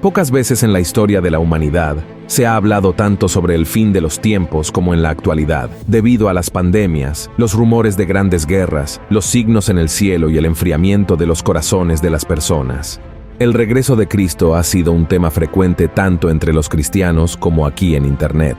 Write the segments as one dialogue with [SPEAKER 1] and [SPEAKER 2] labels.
[SPEAKER 1] Pocas veces en la historia de la humanidad se ha hablado tanto sobre el fin de los tiempos como en la actualidad, debido a las pandemias, los rumores de grandes guerras, los signos en el cielo y el enfriamiento de los corazones de las personas. El regreso de Cristo ha sido un tema frecuente tanto entre los cristianos como aquí en Internet.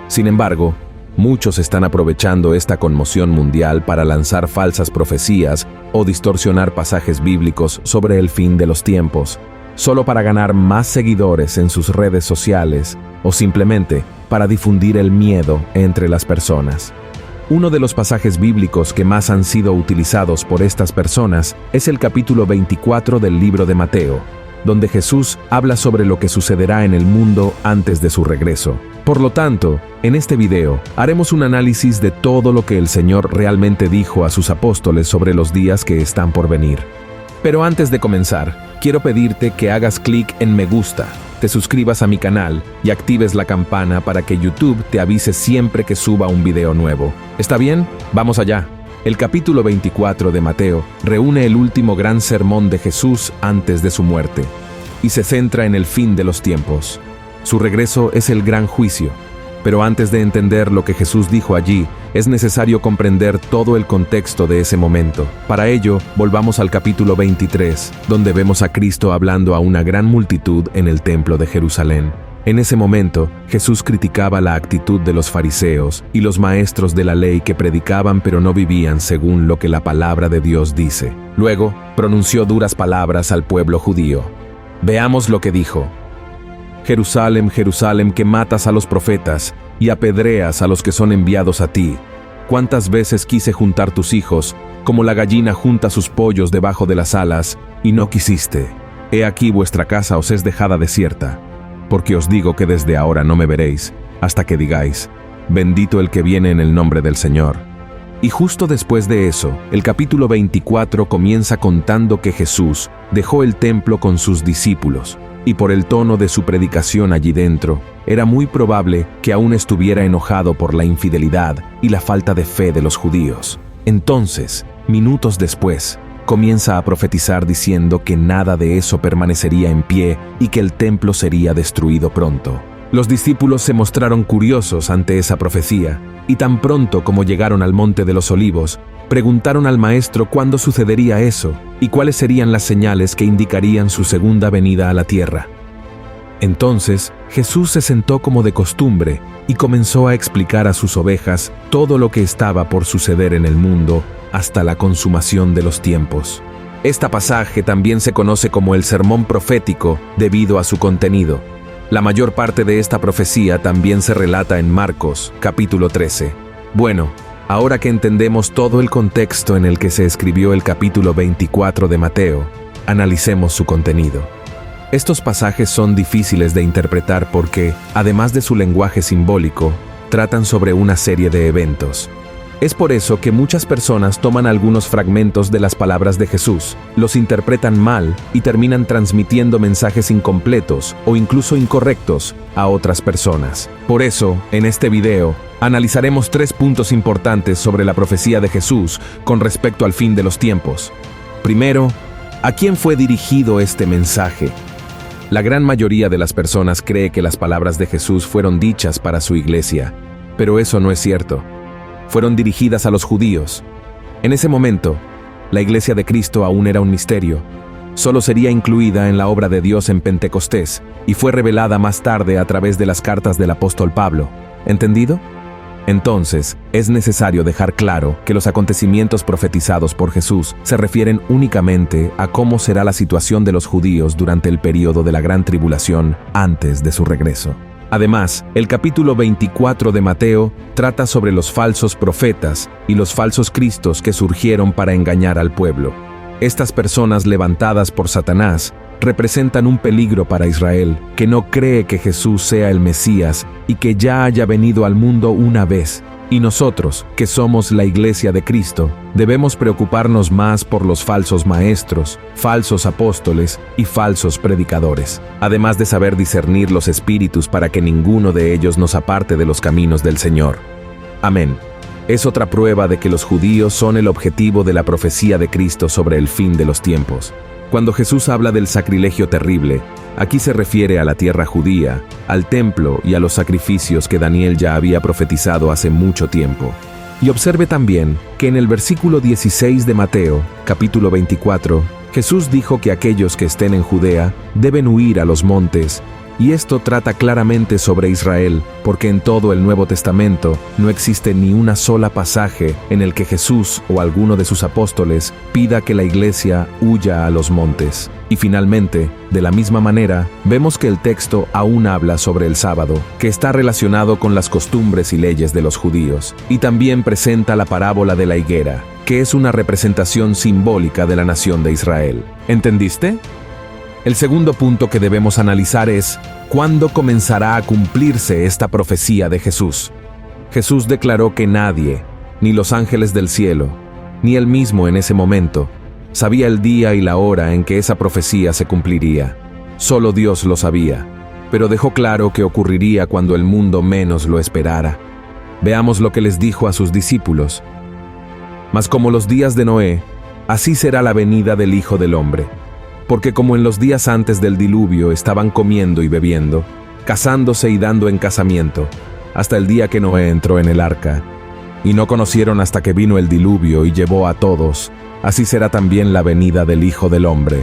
[SPEAKER 1] Sin embargo, muchos están aprovechando esta conmoción mundial para lanzar falsas profecías o distorsionar pasajes bíblicos sobre el fin de los tiempos, solo para ganar más seguidores en sus redes sociales o simplemente para difundir el miedo entre las personas. Uno de los pasajes bíblicos que más han sido utilizados por estas personas es el capítulo 24 del libro de Mateo, donde Jesús habla sobre lo que sucederá en el mundo antes de su regreso. Por lo tanto, en este video haremos un análisis de todo lo que el Señor realmente dijo a sus apóstoles sobre los días que están por venir. Pero antes de comenzar, quiero pedirte que hagas clic en me gusta, te suscribas a mi canal y actives la campana para que YouTube te avise siempre que suba un video nuevo. ¿Está bien? ¡Vamos allá! El capítulo 24 de Mateo reúne el último gran sermón de Jesús antes de su muerte y se centra en el fin de los tiempos. Su regreso es el gran juicio, pero antes de entender lo que Jesús dijo allí, es necesario comprender todo el contexto de ese momento. Para ello, volvamos al capítulo 23, donde vemos a Cristo hablando a una gran multitud en el templo de Jerusalén. En ese momento, Jesús criticaba la actitud de los fariseos y los maestros de la ley que predicaban pero no vivían según lo que la palabra de Dios dice. Luego, pronunció duras palabras al pueblo judío. Veamos lo que dijo. Jerusalén, Jerusalén, que matas a los profetas y apedreas a los que son enviados a ti. ¿Cuántas veces quise juntar tus hijos, como la gallina junta sus pollos debajo de las alas, y no quisiste? He aquí vuestra casa os es dejada desierta. Porque os digo que desde ahora no me veréis, hasta que digáis, bendito el que viene en el nombre del Señor. Y justo después de eso, el capítulo 24 comienza contando que Jesús dejó el templo con sus discípulos, y por el tono de su predicación allí dentro, era muy probable que aún estuviera enojado por la infidelidad y la falta de fe de los judíos. Entonces, minutos después, comienza a profetizar diciendo que nada de eso permanecería en pie y que el templo sería destruido pronto. Los discípulos se mostraron curiosos ante esa profecía, y tan pronto como llegaron al Monte de los Olivos, preguntaron al Maestro cuándo sucedería eso y cuáles serían las señales que indicarían su segunda venida a la tierra. Entonces, Jesús se sentó como de costumbre y comenzó a explicar a sus ovejas todo lo que estaba por suceder en el mundo hasta la consumación de los tiempos. Este pasaje también se conoce como el sermón profético debido a su contenido. La mayor parte de esta profecía también se relata en Marcos, capítulo 13. Bueno, ahora que entendemos todo el contexto en el que se escribió el capítulo 24 de Mateo, analicemos su contenido. Estos pasajes son difíciles de interpretar porque, además de su lenguaje simbólico, tratan sobre una serie de eventos. Es por eso que muchas personas toman algunos fragmentos de las palabras de Jesús, los interpretan mal y terminan transmitiendo mensajes incompletos o incluso incorrectos a otras personas. Por eso, en este video, analizaremos 3 puntos importantes sobre la profecía de Jesús con respecto al fin de los tiempos. Primero, ¿a quién fue dirigido este mensaje? La gran mayoría de las personas cree que las palabras de Jesús fueron dichas para su iglesia, pero eso no es cierto. Fueron dirigidas a los judíos. En ese momento, la iglesia de Cristo aún era un misterio. Solo sería incluida en la obra de Dios en Pentecostés y fue revelada más tarde a través de las cartas del apóstol Pablo. ¿Entendido? Entonces, es necesario dejar claro que los acontecimientos profetizados por Jesús se refieren únicamente a cómo será la situación de los judíos durante el período de la gran tribulación antes de su regreso. Además, el capítulo 24 de Mateo trata sobre los falsos profetas y los falsos cristos que surgieron para engañar al pueblo. Estas personas levantadas por Satanás representan un peligro para Israel, que no cree que Jesús sea el Mesías y que ya haya venido al mundo una vez. Y nosotros, que somos la Iglesia de Cristo, debemos preocuparnos más por los falsos maestros, falsos apóstoles y falsos predicadores, además de saber discernir los espíritus para que ninguno de ellos nos aparte de los caminos del Señor. Amén. Es otra prueba de que los judíos son el objetivo de la profecía de Cristo sobre el fin de los tiempos. Cuando Jesús habla del sacrilegio terrible, Aquí se refiere a la tierra judía, al templo y a los sacrificios que Daniel ya había profetizado hace mucho tiempo. Y observe también que en el versículo 16 de Mateo, capítulo 24, Jesús dijo que aquellos que estén en Judea deben huir a los montes, y esto trata claramente sobre Israel, porque en todo el Nuevo Testamento no existe ni una sola pasaje en el que Jesús o alguno de sus apóstoles pida que la iglesia huya a los montes. Y finalmente, de la misma manera, vemos que el texto aún habla sobre el sábado, que está relacionado con las costumbres y leyes de los judíos, y también presenta la parábola de la higuera, que es una representación simbólica de la nación de Israel. ¿Entendiste? El segundo punto que debemos analizar es ¿cuándo comenzará a cumplirse esta profecía de Jesús? Jesús declaró que nadie, ni los ángeles del cielo, ni él mismo en ese momento, sabía el día y la hora en que esa profecía se cumpliría. Solo Dios lo sabía, pero dejó claro que ocurriría cuando el mundo menos lo esperara. Veamos lo que les dijo a sus discípulos. Mas como los días de Noé, así será la venida del Hijo del Hombre. Porque como en los días antes del diluvio estaban comiendo y bebiendo, casándose y dando en casamiento, hasta el día que Noé entró en el arca, y no conocieron hasta que vino el diluvio y llevó a todos, así será también la venida del Hijo del Hombre.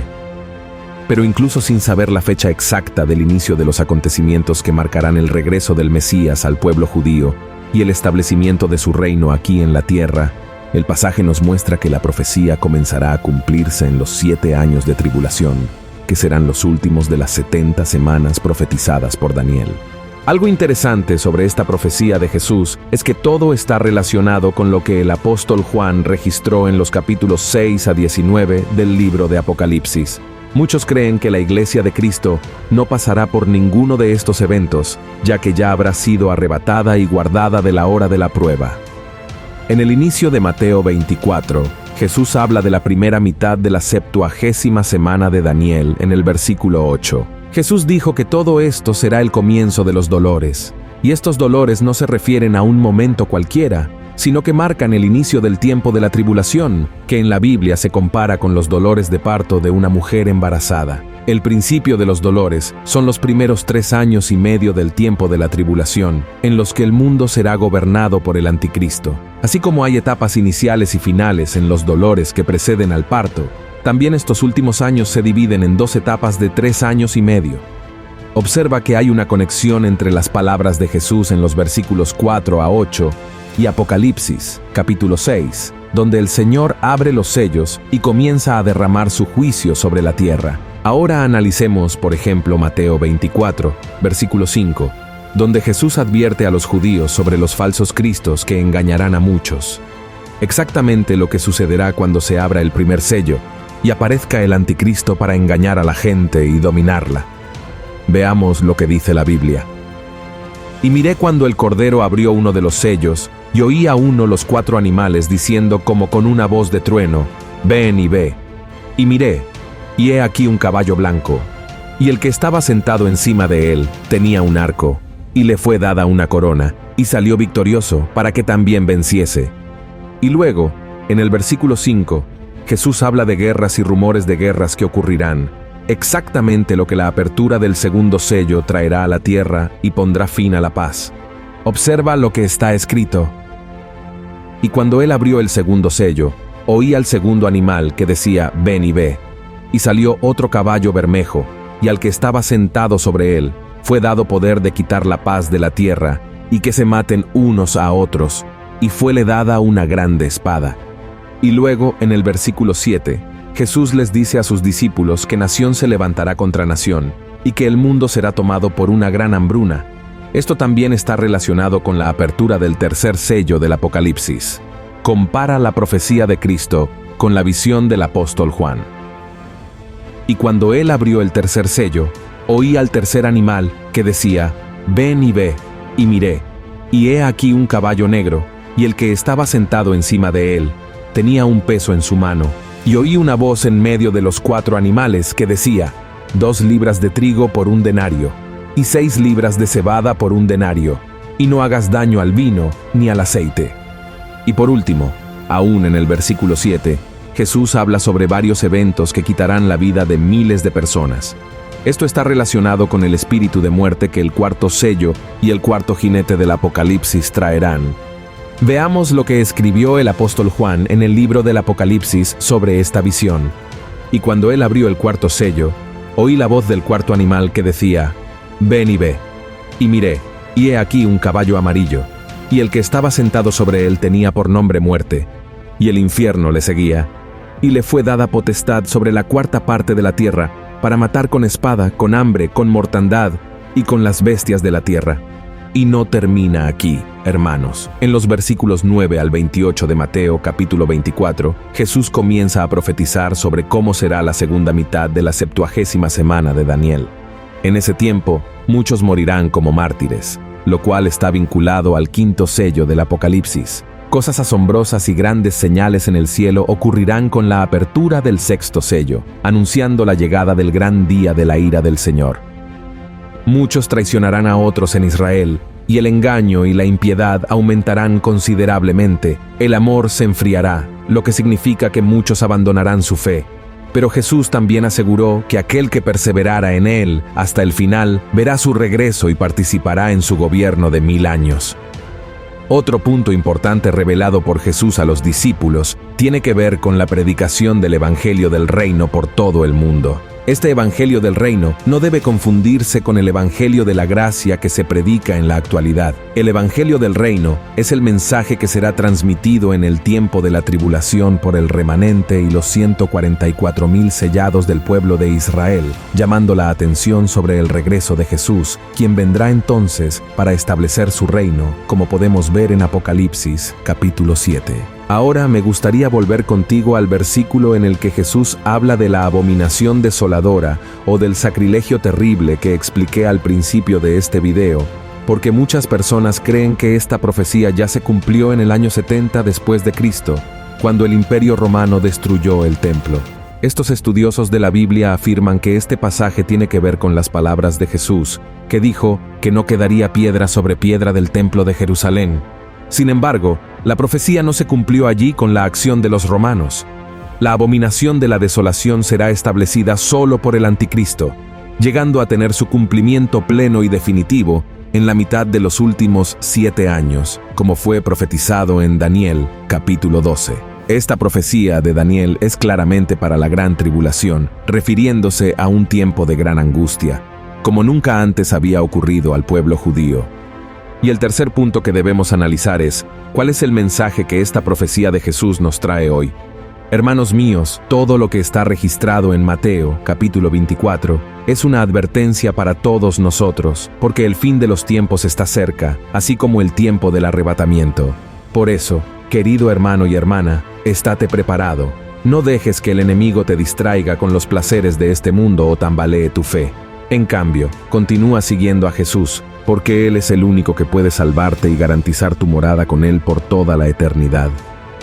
[SPEAKER 1] Pero incluso sin saber la fecha exacta del inicio de los acontecimientos que marcarán el regreso del Mesías al pueblo judío y el establecimiento de su reino aquí en la tierra, el pasaje nos muestra que la profecía comenzará a cumplirse en los 7 años de tribulación, que serán los últimos de las 70 semanas profetizadas por Daniel. Algo interesante sobre esta profecía de Jesús es que todo está relacionado con lo que el apóstol Juan registró en los capítulos 6 a 19 del libro de Apocalipsis. Muchos creen que la Iglesia de Cristo no pasará por ninguno de estos eventos, ya que ya habrá sido arrebatada y guardada de la hora de la prueba. En el inicio de Mateo 24, Jesús habla de la primera mitad de la 70ª semana de Daniel en el versículo 8. Jesús dijo que todo esto será el comienzo de los dolores, y estos dolores no se refieren a un momento cualquiera, sino que marcan el inicio del tiempo de la tribulación, que en la Biblia se compara con los dolores de parto de una mujer embarazada. El principio de los dolores son los primeros 3 años y medio del tiempo de la tribulación, en los que el mundo será gobernado por el anticristo. Así como hay etapas iniciales y finales en los dolores que preceden al parto, también estos últimos años se dividen en 2 etapas de 3 años y medio. Observa que hay una conexión entre las palabras de Jesús en los versículos 4 a 8 y Apocalipsis, capítulo 6, donde el Señor abre los sellos y comienza a derramar su juicio sobre la tierra. Ahora analicemos, por ejemplo, Mateo 24, versículo 5, donde Jesús advierte a los judíos sobre los falsos cristos que engañarán a muchos. Exactamente lo que sucederá cuando se abra el primer sello y aparezca el anticristo para engañar a la gente y dominarla. Veamos lo que dice la Biblia. Y miré cuando el Cordero abrió uno de los sellos, y oí a uno los 4 animales diciendo como con una voz de trueno, «Ven y ve». Y miré, y he aquí un caballo blanco, y el que estaba sentado encima de él tenía un arco, y le fue dada una corona, y salió victorioso para que también venciese. Y luego, en el versículo 5, Jesús habla de guerras y rumores de guerras que ocurrirán, exactamente lo que la apertura del segundo sello traerá a la tierra y pondrá fin a la paz. Observa lo que está escrito. Y cuando él abrió el segundo sello, oí al segundo animal que decía, «Ven y ve». Y salió otro caballo bermejo, y al que estaba sentado sobre él, fue dado poder de quitar la paz de la tierra, y que se maten unos a otros, y fuele dada una grande espada. Y luego, en el versículo 7, Jesús les dice a sus discípulos que nación se levantará contra nación, y que el mundo será tomado por una gran hambruna. Esto también está relacionado con la apertura del tercer sello del Apocalipsis. Compara la profecía de Cristo con la visión del apóstol Juan. Y cuando él abrió el tercer sello, oí al tercer animal que decía, «Ven y ve», y miré, y he aquí un caballo negro, y el que estaba sentado encima de él tenía un peso en su mano, y oí una voz en medio de los 4 animales que decía, 2 libras de trigo por 1 denario, y 6 libras de cebada por 1 denario, y no hagas daño al vino ni al aceite. Y por último, aún en el versículo 7, Jesús habla sobre varios eventos que quitarán la vida de miles de personas. Esto está relacionado con el espíritu de muerte que el cuarto sello y el cuarto jinete del Apocalipsis traerán. Veamos lo que escribió el apóstol Juan en el libro del Apocalipsis sobre esta visión. Y cuando él abrió el cuarto sello, oí la voz del cuarto animal que decía: «Ven y ve». Y miré, y he aquí un caballo amarillo, y el que estaba sentado sobre él tenía por nombre Muerte, y el infierno le seguía, y le fue dada potestad sobre la cuarta parte de la tierra, para matar con espada, con hambre, con mortandad, y con las bestias de la tierra. Y no termina aquí, hermanos. En los versículos 9 al 28 de Mateo, capítulo 24, Jesús comienza a profetizar sobre cómo será la segunda mitad de la 70ª semana de Daniel. En ese tiempo, muchos morirán como mártires, lo cual está vinculado al quinto sello del Apocalipsis. Cosas asombrosas y grandes señales en el cielo ocurrirán con la apertura del sexto sello, anunciando la llegada del gran día de la ira del Señor. Muchos traicionarán a otros en Israel, y el engaño y la impiedad aumentarán considerablemente. El amor se enfriará, lo que significa que muchos abandonarán su fe. Pero Jesús también aseguró que aquel que perseverara en él hasta el final verá su regreso y participará en su gobierno de 1000 años. Otro punto importante revelado por Jesús a los discípulos tiene que ver con la predicación del Evangelio del Reino por todo el mundo. Este Evangelio del Reino no debe confundirse con el Evangelio de la Gracia que se predica en la actualidad. El Evangelio del Reino es el mensaje que será transmitido en el tiempo de la tribulación por el remanente y los 144,000 sellados del pueblo de Israel, llamando la atención sobre el regreso de Jesús, quien vendrá entonces para establecer su reino, como podemos ver en Apocalipsis, capítulo 7. Ahora me gustaría volver contigo al versículo en el que Jesús habla de la abominación desoladora o del sacrilegio terrible que expliqué al principio de este video, porque muchas personas creen que esta profecía ya se cumplió en el año 70 después de Cristo, cuando el Imperio Romano destruyó el templo. Estos estudiosos de la Biblia afirman que este pasaje tiene que ver con las palabras de Jesús, que dijo que no quedaría piedra sobre piedra del templo de Jerusalén. Sin embargo, la profecía no se cumplió allí con la acción de los romanos. La abominación de la desolación será establecida solo por el anticristo, llegando a tener su cumplimiento pleno y definitivo en la mitad de los últimos 7 años, como fue profetizado en Daniel, capítulo 12. Esta profecía de Daniel es claramente para la gran tribulación, refiriéndose a un tiempo de gran angustia, como nunca antes había ocurrido al pueblo judío. Y el tercer punto que debemos analizar es, ¿cuál es el mensaje que esta profecía de Jesús nos trae hoy? Hermanos míos, todo lo que está registrado en Mateo, capítulo 24, es una advertencia para todos nosotros, porque el fin de los tiempos está cerca, así como el tiempo del arrebatamiento. Por eso, querido hermano y hermana, estate preparado. No dejes que el enemigo te distraiga con los placeres de este mundo o tambalee tu fe. En cambio, continúa siguiendo a Jesús, porque Él es el único que puede salvarte y garantizar tu morada con Él por toda la eternidad.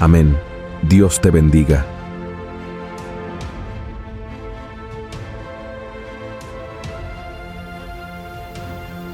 [SPEAKER 1] Amén. Dios te bendiga.